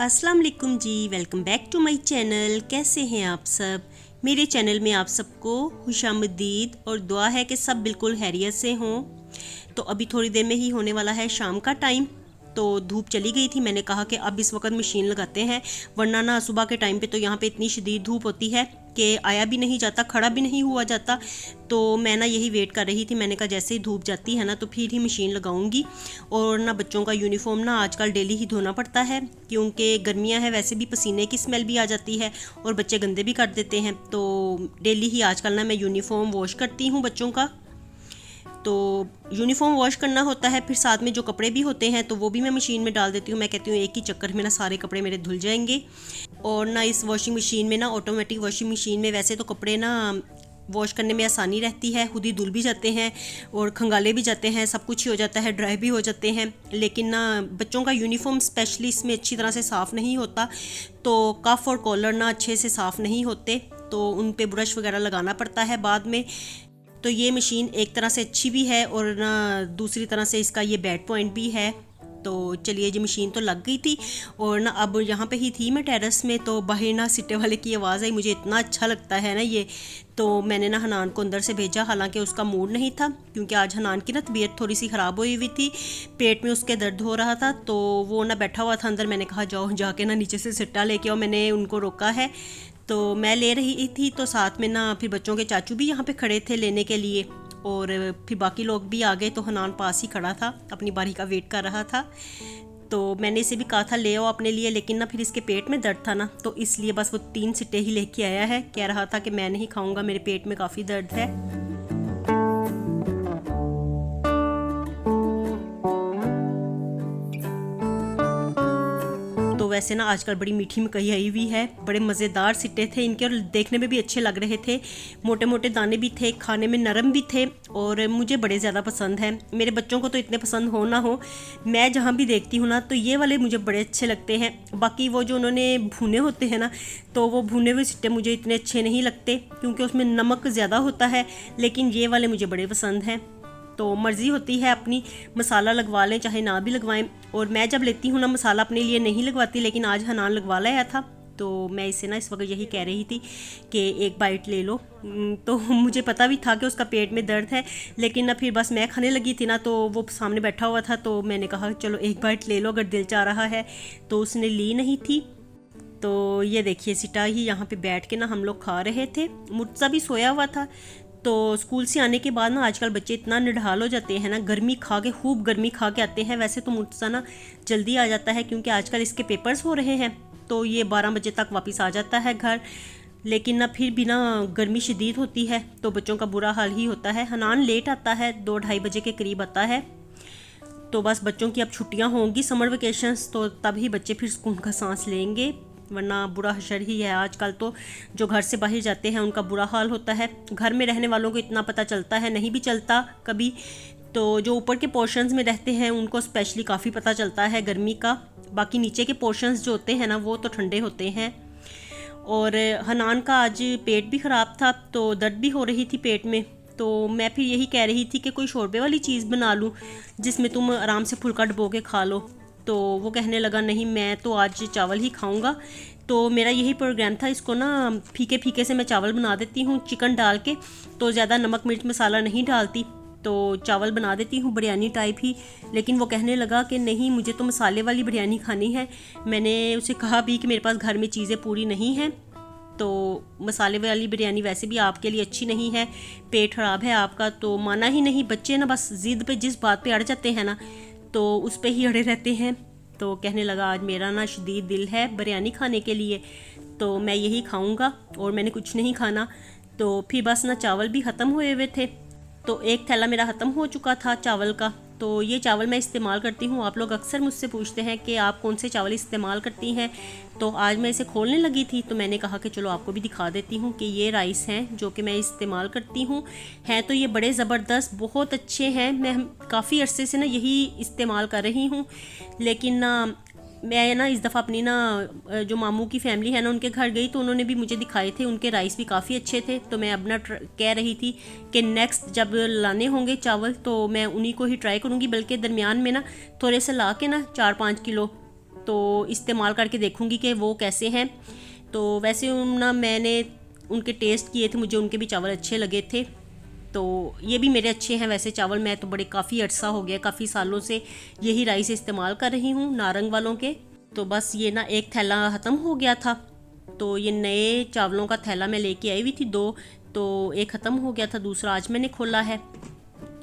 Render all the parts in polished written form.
अस्सलाम वालेकुम जी, welcome back to my channel. कैसे हैं आप सब? मेरे चैनल में आप सबको खुशामदीद और दुआ है कि सब बिल्कुल खैरियत से हों। तो अभी थोड़ी देर में ही होने वाला है शाम का टाइम। तो धूप चली गई थी, मैंने कहा कि अब इस वक्त मशीन लगाते हैं, वरना ना सुबह के टाइम पे तो यहाँ पे इतनी शदीद धूप होती है कि आया भी नहीं जाता, खड़ा भी नहीं हुआ जाता। तो मैं ना यही वेट कर रही थी, मैंने कहा जैसे ही धूप जाती है ना तो फिर ही मशीन लगाऊंगी। और ना बच्चों का यूनिफॉर्म ना आजकल डेली ही धोना पड़ता है, क्योंकि गर्मियाँ हैं, वैसे भी पसीने की स्मेल भी आ जाती है और बच्चे गंदे भी कर देते हैं। तो डेली ही आजकल ना मैं यूनिफॉर्म वॉश करती हूँ बच्चों का। तो यूनिफॉर्म वॉश करना होता है, फिर साथ में जो कपड़े भी होते हैं तो वो भी मैं मशीन में डाल देती हूँ। मैं कहती हूँ एक ही चक्कर में ना सारे कपड़े मेरे धुल जाएंगे। और ना इस वॉशिंग मशीन में ना, ऑटोमेटिक वॉशिंग मशीन में वैसे तो कपड़े ना वॉश करने में आसानी रहती है, खुद ही धुल भी जाते हैं और खंगाले भी जाते हैं, सब कुछ ही हो जाता है, ड्राई भी हो जाते हैं। लेकिन ना बच्चों का यूनिफॉर्म स्पेशली इसमें अच्छी तरह से साफ़ नहीं होता। तो कफ और कॉलर ना अच्छे से साफ़ नहीं होते, तो उन पे ब्रश वगैरह लगाना पड़ता है बाद में। तो ये मशीन एक तरह से अच्छी भी है और ना दूसरी तरह से इसका ये बैड पॉइंट भी है। तो चलिए जी, मशीन तो लग गई थी और ना अब यहाँ पे ही थी मैं टेरेस में, तो बाहर ना सिट्टे वाले की आवाज़ आई। मुझे इतना अच्छा लगता है ना ये, तो मैंने ना हनान को अंदर से भेजा, हालांकि उसका मूड नहीं था, क्योंकि आज हनान की ना तबीयत थोड़ी सी ख़राब हुई हुई थी, पेट में उसके दर्द हो रहा था। तो वो ना बैठा हुआ था अंदर, मैंने कहा जाओ जाके ना नीचे से सिट्टा लेके आओ। मैंने उनको रोका है, तो मैं ले रही थी, तो साथ में ना फिर बच्चों के चाचू भी यहाँ पे खड़े थे लेने के लिए, और फिर बाकी लोग भी आ गए। तो हनान पास ही खड़ा था, अपनी बारी का वेट कर रहा था। तो मैंने इसे भी कहा था ले आओ अपने लिए, लेकिन ना फिर इसके पेट में दर्द था ना, तो इसलिए बस वो 3 सिट्टे ही लेके आया है। कह रहा था कि मैं नहीं खाऊंगा, मेरे पेट में काफ़ी दर्द है। तो वैसे ना आजकल बड़ी मीठी मकई आई हुई है, बड़े मज़ेदार सिट्टे थे इनके और देखने में भी अच्छे लग रहे थे। मोटे मोटे दाने भी थे, खाने में नरम भी थे और मुझे बड़े ज़्यादा पसंद हैं। मेरे बच्चों को तो इतने पसंद हो ना हो, मैं जहाँ भी देखती हूँ ना तो ये वाले मुझे बड़े अच्छे लगते हैं। बाकी वो जो उन्होंने भुने होते हैं ना, तो वो भुने हुए सिट्टे मुझे इतने अच्छे नहीं लगते, क्योंकि उसमें नमक ज़्यादा होता है। लेकिन ये वाले मुझे बड़े पसंद हैं। तो मर्ज़ी होती है अपनी, मसाला लगवा लें चाहे ना भी लगवाएं। और मैं जब लेती हूँ ना मसाला अपने लिए नहीं लगवाती, लेकिन आज हनान लगवा लाया था, तो मैं इसे ना इस वक्त यही कह रही थी कि एक बाइट ले लो। तो मुझे पता भी था कि उसका पेट में दर्द है, लेकिन ना फिर बस मैं खाने लगी थी ना, तो वो सामने बैठा हुआ था, तो मैंने कहा चलो एक बाइट ले लो अगर दिल चाह रहा है। तो उसने ली नहीं थी। तो ये देखिए सिटा ही यहाँ पे बैठ के ना हम लोग खा रहे थे। मुर्तज़ा भी सोया हुआ था। तो स्कूल से आने के बाद ना आजकल बच्चे इतना निढाल हो जाते हैं ना, गर्मी खा के, खूब गर्मी खा के आते हैं। वैसे तो मुर्तज़ा ना जल्दी आ जाता है, क्योंकि आजकल इसके पेपर्स हो रहे हैं, तो ये 12 बजे तक वापस आ जाता है घर। लेकिन ना फिर भी ना गर्मी शदीद होती है, तो बच्चों का बुरा हाल ही होता है। हनान लेट आता है, 2-2:30 बजे के करीब आता है। तो बस बच्चों की अब छुट्टियां होंगी, समर वेकेशंस, तो तभी बच्चे फिर सुकून का सांस लेंगे, वरना बुरा हशर ही है आजकल। तो जो घर से बाहर जाते हैं उनका बुरा हाल होता है। घर में रहने वालों को इतना पता चलता है, नहीं भी चलता कभी। तो जो ऊपर के पोर्शंस में रहते हैं उनको स्पेशली काफ़ी पता चलता है गर्मी का। बाकी नीचे के पोर्शंस जो होते हैं ना, वो तो ठंडे होते हैं। और हनान का आज पेट भी ख़राब था, तो दर्द भी हो रही थी पेट में। तो मैं फिर यही कह रही थी कि कोई शोरबे वाली चीज़ बना लूँ जिसमें तुम आराम से फुल्का डबो के खा लो। तो वो कहने लगा नहीं, मैं तो आज चावल ही खाऊंगा। तो मेरा यही प्रोग्राम था, इसको ना फीके फीके से मैं चावल बना देती हूँ चिकन डाल के, तो ज़्यादा नमक मिर्च मसाला नहीं डालती, तो चावल बना देती हूँ बिरयानी टाइप ही। लेकिन वो कहने लगा कि नहीं, मुझे तो मसाले वाली बिरयानी खानी है। मैंने उसे कहा भी कि मेरे पास घर में चीज़ें पूरी नहीं हैं, तो मसाले वाली बिरयानी वैसे भी आपके लिए अच्छी नहीं है, पेट ख़राब है आपका। तो माना ही नहीं। बच्चे ना बस ज़िद पे, जिस बात पे अड़ जाते हैं ना, तो उस पे ही अड़े रहते हैं। तो कहने लगा आज मेरा ना शदीद दिल है बिरयानी खाने के लिए, तो मैं यही खाऊंगा और मैंने कुछ नहीं खाना। तो फिर बस ना चावल भी ख़त्म हुए हुए थे, तो एक थैला मेरा ख़त्म हो चुका था चावल का। तो ये चावल मैं इस्तेमाल करती हूँ। आप लोग अक्सर मुझसे पूछते हैं कि आप कौन से चावल इस्तेमाल करती हैं, तो आज मैं इसे खोलने लगी थी, तो मैंने कहा कि चलो आपको भी दिखा देती हूँ कि ये राइस हैं जो कि मैं इस्तेमाल करती हूँ। हैं तो ये बड़े ज़बरदस्त, बहुत अच्छे हैं। मैं काफ़ी अरसे से ना यही इस्तेमाल कर रही हूँ। लेकिन ना मैं ना इस दफ़ा अपनी ना जो मामू की फ़ैमिली है ना, उनके घर गई, तो उन्होंने भी मुझे दिखाए थे, उनके राइस भी काफ़ी अच्छे थे। तो मैं अब ना कह रही थी कि नेक्स्ट जब लाने होंगे चावल तो मैं उन्हीं को ही ट्राई करूँगी, बल्कि दरमियान में ना थोड़े से ला के ना 4-5 किलो तो इस्तेमाल करके देखूँगी कि वो कैसे हैं। तो वैसे ना मैंने उनके टेस्ट किए थे, मुझे उनके भी चावल अच्छे लगे थे। तो ये भी मेरे अच्छे हैं वैसे चावल। मैं तो बड़े काफ़ी अर्सा हो गया, काफ़ी सालों से यही राइस इस्तेमाल कर रही हूँ, नारंग वालों के। तो बस ये ना एक थैला ख़त्म हो गया था, तो ये नए चावलों का थैला मैं लेके आई हुई थी 2, तो एक ख़त्म हो गया था, दूसरा आज मैंने खोला है।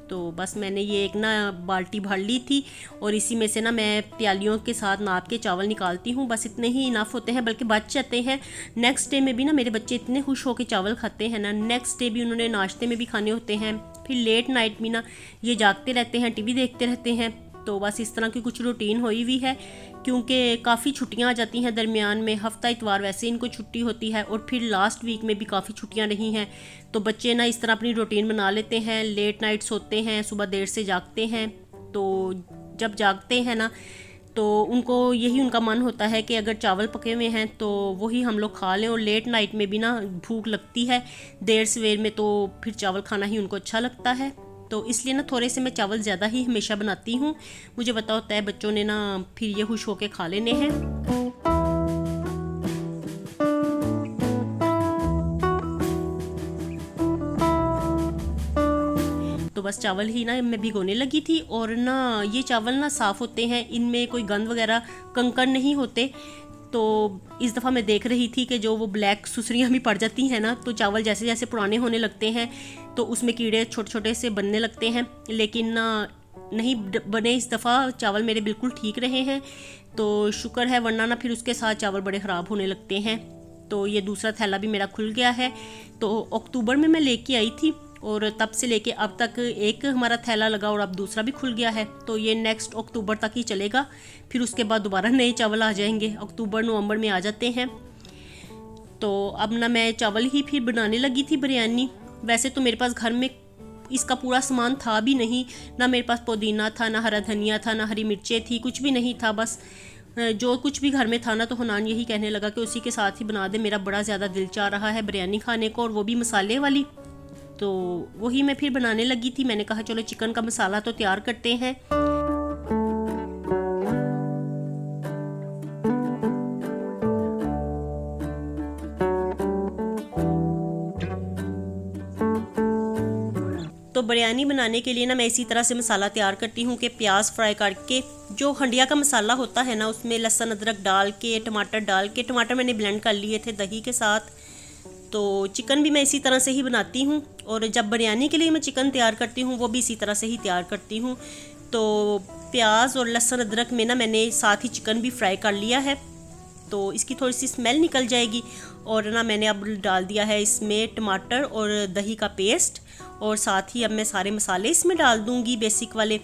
तो बस मैंने ये एक ना बाल्टी भर ली थी और इसी में से ना मैं प्यालियों के साथ नाप के चावल निकालती हूँ। बस इतने ही इनफ होते हैं, बल्कि बच जाते हैं। नेक्स्ट डे में भी ना मेरे बच्चे इतने खुश होकर चावल खाते हैं ना, नेक्स्ट डे भी उन्होंने नाश्ते में भी खाने होते हैं। फिर लेट नाइट भी ना ये जागते रहते हैं, टीवी देखते रहते हैं। तो बस इस तरह की कुछ रूटीन हुई हुई है, क्योंकि काफ़ी छुट्टियां आ जाती हैं दरमियान में। हफ्ता इतवार वैसे इनको छुट्टी होती है और फिर लास्ट वीक में भी काफ़ी छुट्टियां रही हैं। तो बच्चे ना इस तरह अपनी रूटीन बना लेते हैं, लेट नाइट सोते हैं, सुबह देर से जागते हैं। तो जब जागते हैं ना तो उनको यही उनका मन होता है कि अगर चावल पके हुए हैं तो वही हम लोग खा लें। और लेट नाइट में भी ना भूख लगती है देर सवेर में, तो फिर चावल खाना ही उनको अच्छा लगता है। तो इसलिए ना थोड़े से मैं चावल ज़्यादा ही हमेशा बनाती हूँ। मुझे पता होता है बच्चों ने ना फिर ये खुश होके खा लेने हैं। तो बस चावल ही ना मैं भिगोने लगी थी। और ना ये चावल ना साफ़ होते हैं, इनमें कोई गंद वगैरह कंकड़ नहीं होते। तो इस दफ़ा मैं देख रही थी कि जो वो ब्लैक सुसरियाँ भी पड़ जाती हैं ना, तो चावल जैसे जैसे पुराने होने लगते हैं तो उसमें कीड़े छोटे छोटे से बनने लगते हैं, लेकिन ना नहीं बने। इस दफ़ा चावल मेरे बिल्कुल ठीक रहे हैं, तो शुक्र है, वरना ना फिर उसके साथ चावल बड़े ख़राब होने लगते हैं। तो ये दूसरा थैला भी मेरा खुल गया है। तो अक्टूबर में मैं लेके आई थी और तब से लेके अब तक एक हमारा थैला लगा और अब दूसरा भी खुल गया है। तो ये नेक्स्ट अक्टूबर तक ही चलेगा, फिर उसके बाद दोबारा नए चावल आ जाएंगे। अक्टूबर नवंबर में आ जाते हैं। तो अब ना मैं चावल ही फिर बनाने लगी थी बिरयानी। वैसे तो मेरे पास घर में इसका पूरा सामान था भी नहीं, ना मेरे पास पुदीना था, ना हरा धनिया था, ना हरी मिर्चें थी, कुछ भी नहीं था। बस जो कुछ भी घर में था ना, तो हनान यही कहने लगा कि उसी के साथ ही बना दे। मेरा बड़ा ज़्यादा दिल चाह रहा है बिरयानी खाने को, और वो भी मसाले वाली। तो वही मैं फिर बनाने लगी थी। मैंने कहा चलो चिकन का मसाला तो तैयार करते हैं। तो बिरयानी बनाने के लिए ना मैं इसी तरह से मसाला तैयार करती हूँ कि प्याज फ्राई करके, जो हंडिया का मसाला होता है ना, उसमें लहसुन अदरक डाल के, टमाटर डाल के, टमाटर मैंने ब्लेंड कर लिए थे दही के साथ। तो चिकन भी मैं इसी तरह से ही बनाती हूँ, और जब बिरयानी के लिए मैं चिकन तैयार करती हूँ वो भी इसी तरह से ही तैयार करती हूँ। तो प्याज और लहसुन अदरक में ना मैंने साथ ही चिकन भी फ्राई कर लिया है, तो इसकी थोड़ी सी स्मेल निकल जाएगी। और ना मैंने अब डाल दिया है इसमें टमाटर और दही का पेस्ट, और साथ ही अब मैं सारे मसाले इसमें डाल दूँगी बेसिक वाले।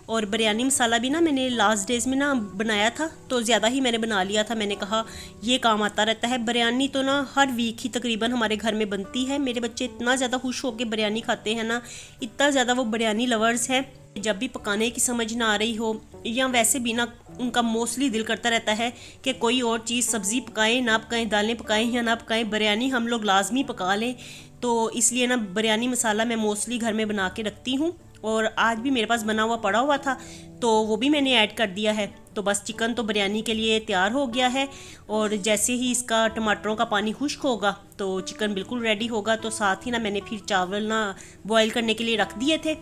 और बिरयानी मसाला भी ना मैंने लास्ट डेज़ में ना बनाया था, तो ज़्यादा ही मैंने बना लिया था। मैंने कहा ये काम आता रहता है। बिरयानी तो ना हर वीक ही तकरीबन हमारे घर में बनती है। मेरे बच्चे इतना ज़्यादा खुश होकर बिरयानी खाते हैं ना, इतना ज़्यादा वो बिरयानी लवर्स हैं। जब भी पकाने की समझ ना आ रही हो, या वैसे भी ना उनका मोस्टली दिल करता रहता है कि कोई और चीज़, सब्ज़ी पकाएं ना पकाएं, दालें पकाएं या ना पकाएं, बिरयानी हम लोग लाजमी पका लें। तो इसलिए ना बिरयानी मसाला मैं मोस्टली घर में बना के रखती हूँ, और आज भी मेरे पास बना हुआ पड़ा हुआ था, तो वो भी मैंने ऐड कर दिया है। तो बस चिकन तो बिरयानी के लिए तैयार हो गया है, और जैसे ही इसका टमाटरों का पानी खुश्क होगा तो चिकन बिल्कुल रेडी होगा। तो साथ ही ना मैंने फिर चावल ना बॉईल करने के लिए रख दिए थे।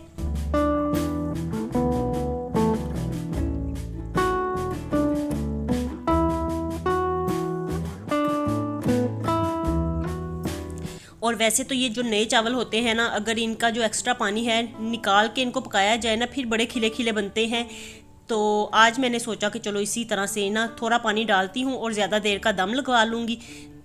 और वैसे तो ये जो नए चावल होते हैं ना, अगर इनका जो एक्स्ट्रा पानी है निकाल के इनको पकाया जाए ना, फिर बड़े खिले खिले बनते हैं। तो आज मैंने सोचा कि चलो इसी तरह से ना थोड़ा पानी डालती हूँ और ज़्यादा देर का दम लगवा लूँगी,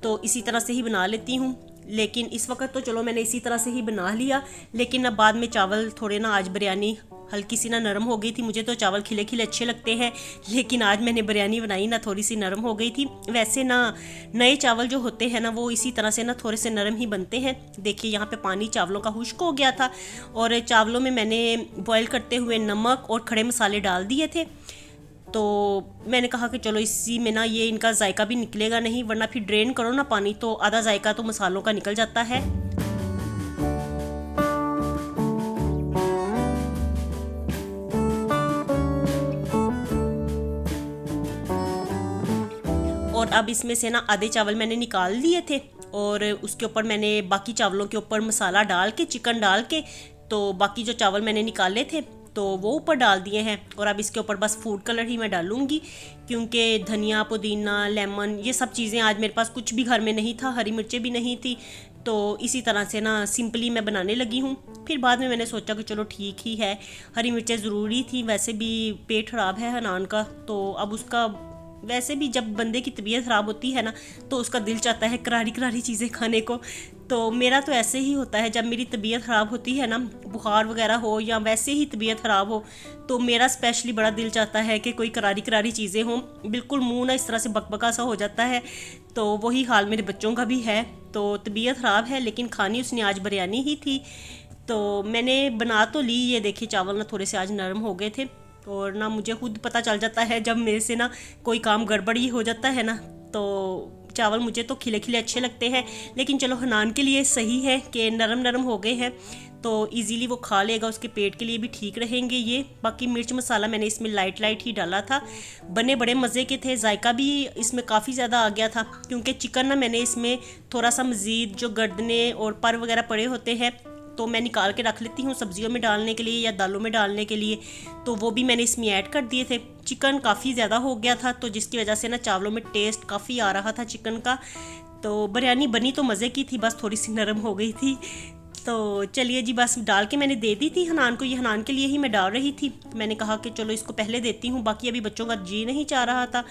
तो इसी तरह से ही बना लेती हूँ। लेकिन इस वक्त तो चलो मैंने इसी तरह से ही बना लिया, लेकिन अब बाद में चावल थोड़े ना, आज बिरयानी हल्की सी ना नरम हो गई थी। मुझे तो चावल खिले खिले अच्छे लगते हैं, लेकिन आज मैंने बिरयानी बनाई ना थोड़ी सी नरम हो गई थी। वैसे ना नए चावल जो होते हैं ना, वो इसी तरह से ना थोड़े से नरम ही बनते हैं। देखिए यहाँ पे पानी चावलों का खुश्क हो गया था, और चावलों में मैंने बॉईल करते हुए नमक और खड़े मसाले डाल दिए थे। तो मैंने कहा कि चलो इसी में ना ये इनका जायका भी निकलेगा नहीं, वरना फिर ड्रेन करो ना पानी तो आधा जायका तो मसालों का निकल जाता है। और अब इसमें से ना आधे चावल मैंने निकाल लिए थे और उसके ऊपर मैंने बाकी चावलों के ऊपर मसाला डाल के, चिकन डाल के, तो बाकी जो चावल मैंने निकाले थे तो वो ऊपर डाल दिए हैं। और अब इसके ऊपर बस फूड कलर ही मैं डालूँगी, क्योंकि धनिया, पुदीना, लेमन, ये सब चीज़ें आज मेरे पास कुछ भी घर में नहीं था, हरी मिर्चें भी नहीं थी, तो इसी तरह से ना सिंपली मैं बनाने लगी हूँ। फिर बाद में मैंने सोचा कि चलो ठीक ही है, हरी मिर्चें ज़रूरी थी, वैसे भी पेट ख़राब है हनान का, तो अब उसका वैसे भी जब बंदे की तबीयत ख़राब होती है ना तो उसका दिल चाहता है करारी करारी चीज़ें खाने को। तो मेरा तो ऐसे ही होता है, जब मेरी तबीयत ख़राब होती है ना, बुखार वगैरह हो या वैसे ही तबीयत ख़राब हो, तो मेरा स्पेशली बड़ा दिल चाहता है कि कोई करारी करारी चीज़ें हों, बिल्कुल मुंह ना इस तरह से बकबका सा हो जाता है। तो वही हाल मेरे बच्चों का भी है। तो तबीयत ख़राब है लेकिन खानी उसने आज बिरयानी ही थी, तो मैंने बना तो ली। ये देखिए चावल ना थोड़े से आज नरम हो गए थे, और ना मुझे खुद पता चल जाता है जब मेरे से ना कोई काम गड़बड़ी हो जाता है ना, तो चावल मुझे तो खिले खिले अच्छे लगते हैं, लेकिन चलो हनान के लिए सही है कि नरम नरम हो गए हैं तो इजीली वो खा लेगा, उसके पेट के लिए भी ठीक रहेंगे ये। बाकी मिर्च मसाला मैंने इसमें लाइट लाइट ही डाला था, बने बड़े मज़े के थे, जायका भी इसमें काफ़ी ज़्यादा आ गया था, क्योंकि चिकन ना मैंने इसमें थोड़ा सा मज़ीद जो गर्दने और पर वगैरह पड़े होते हैं तो मैं निकाल के रख लेती हूँ सब्जियों में डालने के लिए या दालों में डालने के लिए, तो वो भी मैंने इसमें ऐड कर दिए थे। चिकन काफ़ी ज़्यादा हो गया था तो जिसकी वजह से ना चावलों में टेस्ट काफ़ी आ रहा था चिकन का। तो बिरयानी बनी तो मज़े की थी, बस थोड़ी सी नरम हो गई थी। तो चलिए जी, बस डाल के मैंने दे दी थी हनान को, ये हनान के लिए ही मैं डाल रही थी। मैंने कहा कि चलो इसको पहले देती हूँ, बाकी अभी बच्चों का जी नहीं चाह रहा था,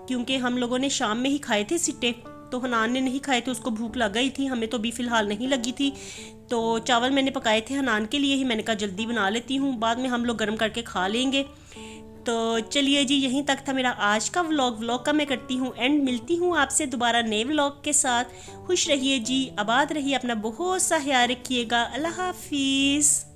क्योंकि हम लोगों ने शाम में ही खाए थे सिट्टे, तो हनान ने नहीं खाए थे, उसको भूख लग गई थी, हमें तो अभी फ़िलहाल नहीं लगी थी। तो चावल मैंने पकाए थे हनान के लिए ही, मैंने कहा जल्दी बना लेती हूँ, बाद में हम लोग गर्म करके खा लेंगे। तो चलिए जी, यहीं तक था मेरा आज का व्लॉग का मैं करती हूँ एंड, मिलती हूँ आपसे दोबारा नए व्लॉग के साथ। खुश रहिए जी, आबाद रहिए, अपना बहुत सा ख्याल रखिएगा। अल्लाह हाफिज़।